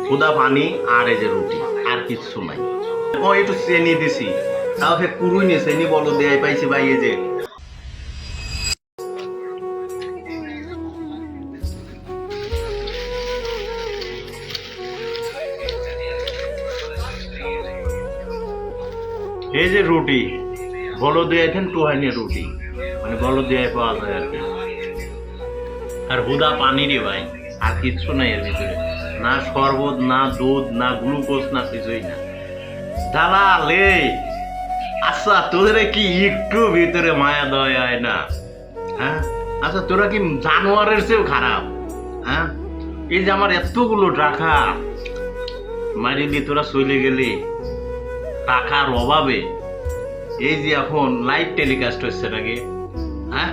খুদা পানি আর এই যে রুটি আর কিচ্ছু নাই। ও একটু চেনি দিছি, তাও সে কুড়ুই নিয়ে চেনি বলো দেয় পাইছি ভাই। এই যে এই যে রুটি বলো দিয়ে টুহাইনি রুটি, মানে বলো দিয়ে পাওয়া যায় আর কি। আর হুদা পানি রে ভাই, আর কিচ্ছু নাই এর ভিতরে, না শরবত না দুধ না গ্লুকোজ না কিছুই না। দালালে আচ্ছা তোদের কি একটু ভিতরে মায়া দয়া হয় না? হ্যাঁ আচ্ছা তোরা কি জানোয়ারের চেয়েও খারাপ? হ্যাঁ এই যে আমার এতগুলো টাকা মারি দিয়ে তোরা চলে গেলি টাকার অভাবে, এই যে এখন লাইভ টেলিকাস্ট হচ্ছে নাকি? হ্যাঁ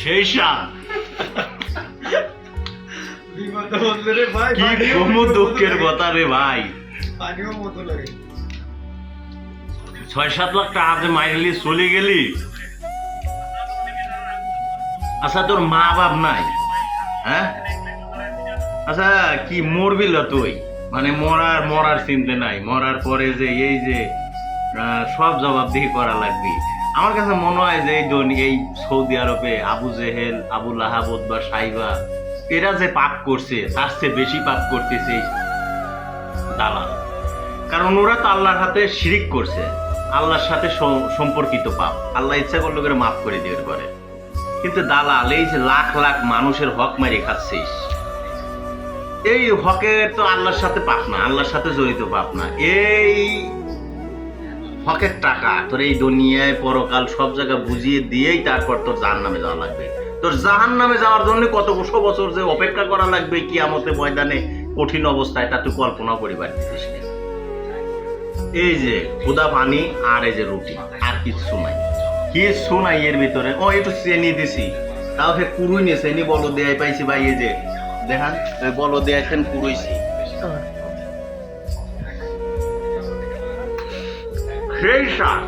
সেই সাপ কি কমু দুঃখের কথা রে ভাই। 6-7 লাখ টাকা হাতে মাইলি চলে গেলি। আচ্ছা তোর মা বাপ নাই? হ্যাঁ আচ্ছা কি মরবি তুই? মানে মরার চিন্তা নাই, মরার পরে যে এই যে সব জবাবদিহি করা লাগবে। আমার কাছে মনে হয় যে এই সৌদি আরবে আবু জেহেল, আবু লাহাবত বা সাইবা এরা যে পাপ করছে তার চেয়ে বেশি পাপ করতেছে দালাল। কারণ ওরা তো আল্লাহর হাতে শিরিক করছে, আল্লাহর সাথে সম্পর্কিত পাপ আল্লাহ ইচ্ছা করলে করে মাফ করে দিতে পারে। কিন্তু দালাল এই যে লাখ লাখ মানুষের হক মারি খাচ্ছিস, এই হকের তো আল্লাহর সাথে পাপ না, আল্লাহর সাথে জড়িত পাপ না। এই হকের টাকা তোর এই দুনিয়ায় পরকাল সব জায়গা বুঝিয়ে দিয়েই তারপর তোর জাহান্নামে যাওয়া লাগবে। তোর জাহান্নামে যাওয়ার জন্য কতশো বছর যে অপেক্ষা করা লাগবে কিয়ামতের ময়দানে কঠিন অবস্থায়, তা তুই কল্পনা করিবার দিতিস না। এই যে খুদা পানি আর এই যে রুটি আর কিচ্ছু নাই, কিচ্ছু নাই এর ভিতরে। ও একটু চেনি দিছি, তাও সে কুড়ুই নিয়ে চেনি বলো দেয় পাইছি ভাই। এই যে দেখান বলো দেয়াছেন কুড়ুইছি সেই সাপ।